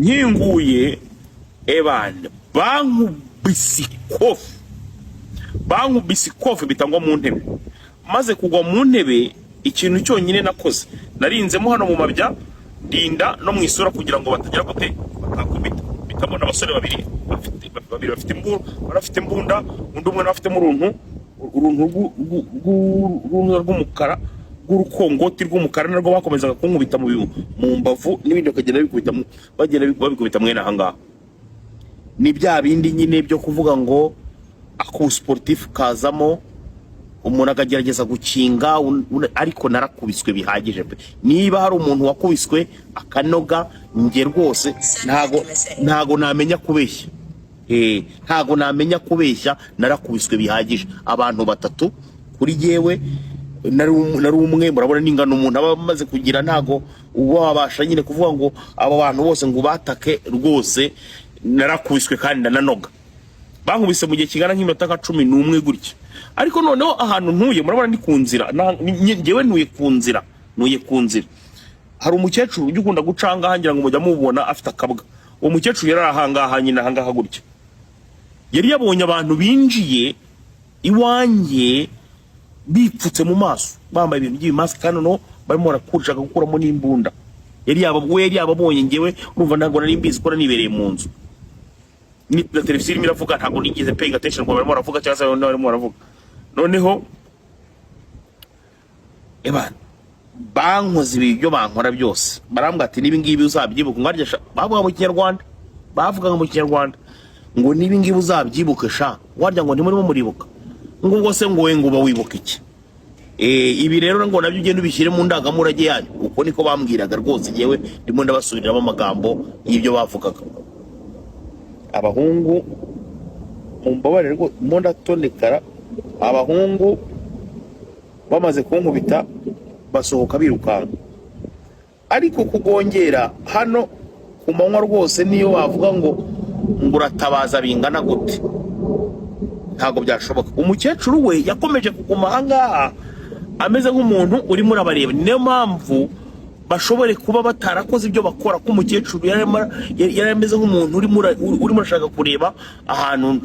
nyinguye ebane bankubisikofe bitangwa mu ntebe maze kugwa mu ntebe. Ikintu cyonyine nakoze narinzemo hano mu mabya ndinda no mu isura kugira ngo batagira gute bakakubita. Bitabona abasore babiri bafite imbunda undi umwe afite uruntu rw'umukara rw'urukongoti rw'umukara narwo bakomezaga kunkubita mu mbavu n'ibindi bakagenda babikubita mwene aha ngaha. Ni bya bindi nyine byo kuvuga ngo ako sportif kazamo umuntu akagerageza gukinga, ariko narakubiswe bihagije pe. Niba hari umuntu wakubiswe akanoga nge rwose ntago namenya kubeshya. Ntago namenya kubeshya, narakubiswe bihagije. Abantu batatu kuri jewe nari umwe, murabona n'ingano umuntu aba amaze kugira, ntago wabasha nyine kuvuga ngo aba bantu bose ngo batake rwose. Narakubiswe kandi ndananoga. Bankubise mu gihe kingana nk'iminota 11 gutya. Ariko noneho ahantu ntuye murabona ni ku nzira, ngewe ntuye ku nzira. Hari umukecuru ujya ukunda gucanga hangira ngo mujya mubona afite akabwa. Uwo mukecuru yari ahangaha nyine ahangaha gutya. Yari yabonye abantu binjiye iwanjye bipfutse mu maso, bambaye ibintu by'ibimask kandi no barimo barakurishaka gukuramo n'imbunda. Yari yababonye ngewe urumva ntabwo nari mbizi ko nibereye mu nzu. Ni na televiziyo irimo iravuga, ntabwo nigeze paying attention ngo barimo baravuga cyangwa se barimo baravuga. Noneho bankoze ibyo bankora byose, barambwa ati nibi ngibi uzabyibuka. Ngarya bavuga mu Kinyarwanda ngo nibi ngibi uzabyibuka sha, warya ngo ntimurimo muribuka ngo ubwo se ngo we ngo wibuka iki. Ibi rero ngo nabyo ugenda ubishyire mu ndangamurage yanyu. Uko niko bambwiraga rwose, yewe ndimo ndabasubiriramo amagambo y'ibyo bavugaga. Abahungu mumbabarire rwo mondatonekara, abahungu bamaze kunkubita basohoka birukanka. Ariko kugongera hano ku manywa rwose niyo wavuga ngo uratabaza bingana gute, ntago byashoboka. Umukecuru we yakomeje kuguma ahangaha ameze nk'umuntu urimo urabareba. Niyo mpamvu bashobore kuba batarakoze ibyo bakora, ko umukecuru yari ameze nk'umuntu urimo urashaka kureba ahantu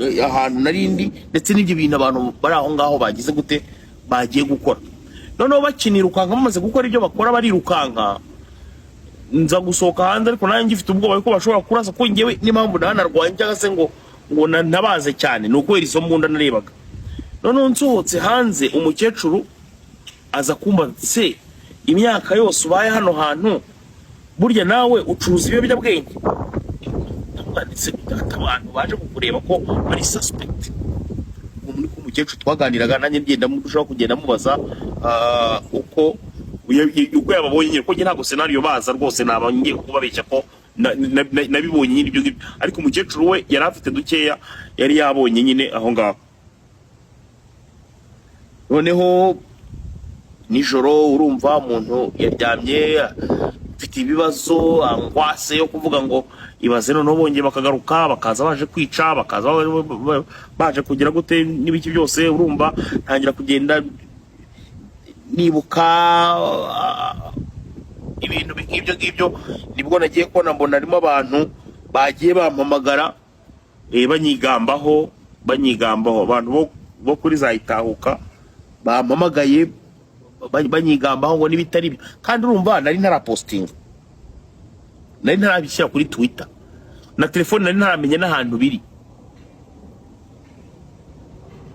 narindi, ndetse n'ibyo bintu abantu bari aho ngaho bagize gute bagiye gukora. Noneho bakinirukanka bamaze gukora ibyo bakora barirukanka, nza gusohoka hanze, ariko nanjye ngifite ubwoba ko bashobora kurasa, ko ngewe n'impamvu nanarwanye cyangwa se ngo nabaze cyane ni uko izo mbunda narebaga. Noneho nsohotse hanze, umukecuru aza kumba se imyaka yose ubaye hano hantu burya nawe ucuruza ibiyobyabwenge? Ndamwanditse gutata abantu baje kukureba ko ari suspect. Umukecuru twaganiraga nanjye ngenda mudushaka kugenda mubaza uko yababonye nyine, ko nge ntabwo scenario baza rwose, naba ngiye kubabeshya ko nabibonye nyine ibyo ngibyo. Ariko umukecuru we yari afite dukeya yari yabonye nyine aho ngaho. Noneho nijoro urumva umuntu yaryamye mfite ibibazo, angwase yo kuvuga ngo ibaze noneho bongeye bakagaruka bakaza baje kwica, bakaza baje kugira gute n'ibiki byose. Urumva ntangira kugenda nibuka ibintu ngibyo. Nibwo nagiye kubona mbona harimo abantu bagiye bampamagara banyigambaho. Abantu bo kuri Zahitahuka bampamagaye banyigambaho ngo nibitari byo. Kandi urumva nari ntarapostinga, nari ntarabishyira kuri Twitter, na telefone nari ntaramenya n'ahantu biri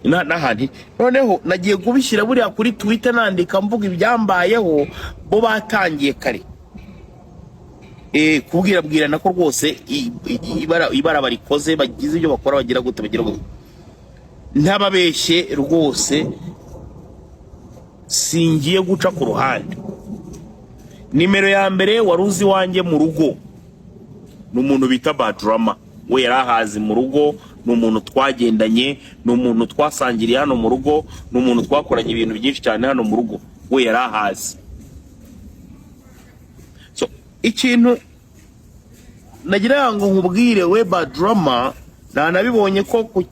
n'ahandi. Noneho nagiye kubishyira buriya kuri Twitter nandika mvuga ibyambayeho, bo batangiye kare kubwirabwirana ko rwose ibara barikoze, bagize ibyo bakora bagira gute ntababeshye rwose. Singiye guca ku ruhande. Nimero ya mbere waruzi wanjye mu rugo n'umuntu bita Badrama. We yarahazi mu rugo, n'umuntu twagendanye, n'umuntu twasangiriye hano mu rugo, n'umuntu twakoranye ibintu byinshi cyane hano mu rugo. We yarahazi. So ikintu nagira ngo nkubwire we Badrama, nabibonye ko ku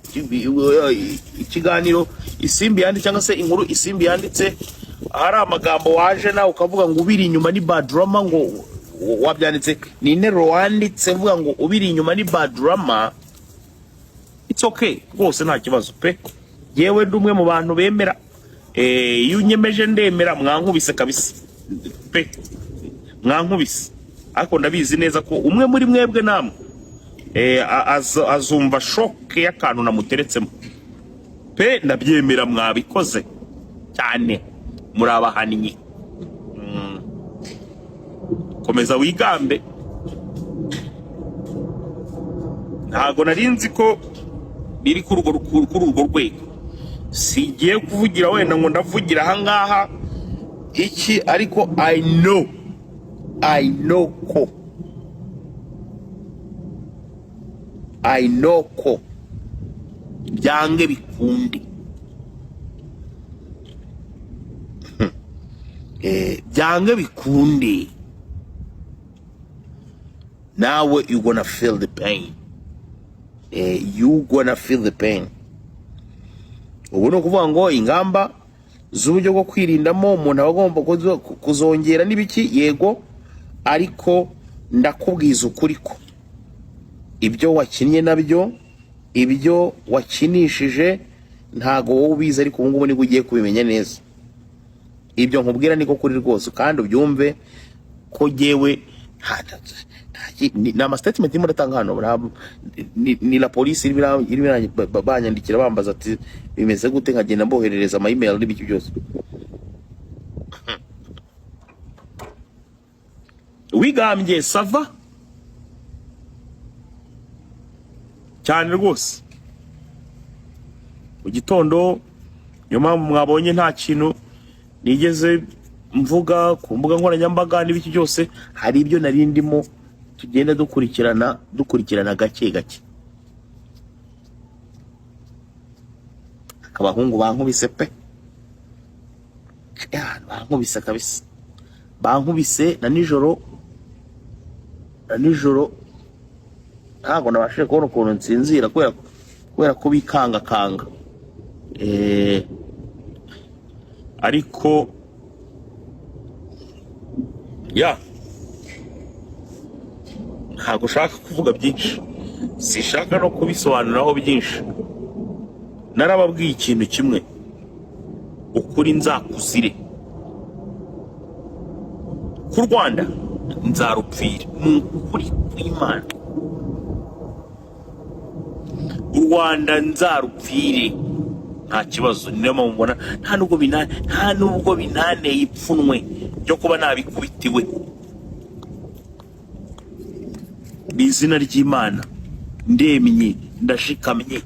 ikiganiro Isimbi yanditse cyangwa se inkuru Isimbi yanditse, hari amagambo waje nawe ukavuga ngo ubiri inyuma ni Badrama, ngo wabyanditse ni interuro wanditse vuga ngo ubiri inyuma ni bad drama, it's okay rwose nta kibazo pe. Yewe ndumwe mu bantu bemera iyo unyemeje ndemera, mwankubise kabisa pe, mwankubise. Ariko ndabizi neza ko umwe muri mwebwe namwe azumva shock y'akantu namuteretsemo pe. Ndabyemera mwabikoze cyane, muri abahannyi. Komeza wigambe. Ntago narinzi ko biri kuri urwo rwego. Sigiye kuvugira wenda ngo ndavugira ahangaha iki, ariko I know ko byange bikunde byange bikunde nawe you gonna feel the pain. Ubu no kuvuga ngo ingamba z'uburyo bwo kwirindamo umuntu abagomba kuzongera n'ibiki, yego, ariko ndakubwiza ukuri ko ibyo wakinnye nabyo, ibyo wakinishije ntago wowe ubizi, ariko ubu ngubu nibwo ugiye kubimenya neza. Ibyo nkubwira niko kuri rwose, kandi ubyumve ko jewe na statement imwe ndatanga hano. Ni la police iri banyandikira bambaza ati bimeze gute, nkagenda mboherereza ama email n'ibiki byose. Wigambye sava cyane rwose mu gitondo. Niyo mpamvu mwabonye nta kintu nigeze mvuga ku mbuga nkoranyambaga n'ibiki byose. Hari ibyo nari ndimo tugenda dukurikirana gake gake. Abahungu bankubise pe, bankubise kabisa, bankubise na nijoro ntabwo nabashije kubona ukuntu nsinzira kubera ko bikanga. Ariko ntabwo ushaka kuvuga byinshi, sishaka no kubisobanuraho byinshi. Narababwiye ikintu kimwe, ukuri nzakuzire, ku Rwanda nzarupfira, ukuri kw'Imana. U Rwanda nzarupfire nta kibazo. Niyo mpamvu mbona nta nubwo binaneye ipfunwe ryo kuba nabikubitiwe. Bizina ry'Imana ndemye, ndashikamye.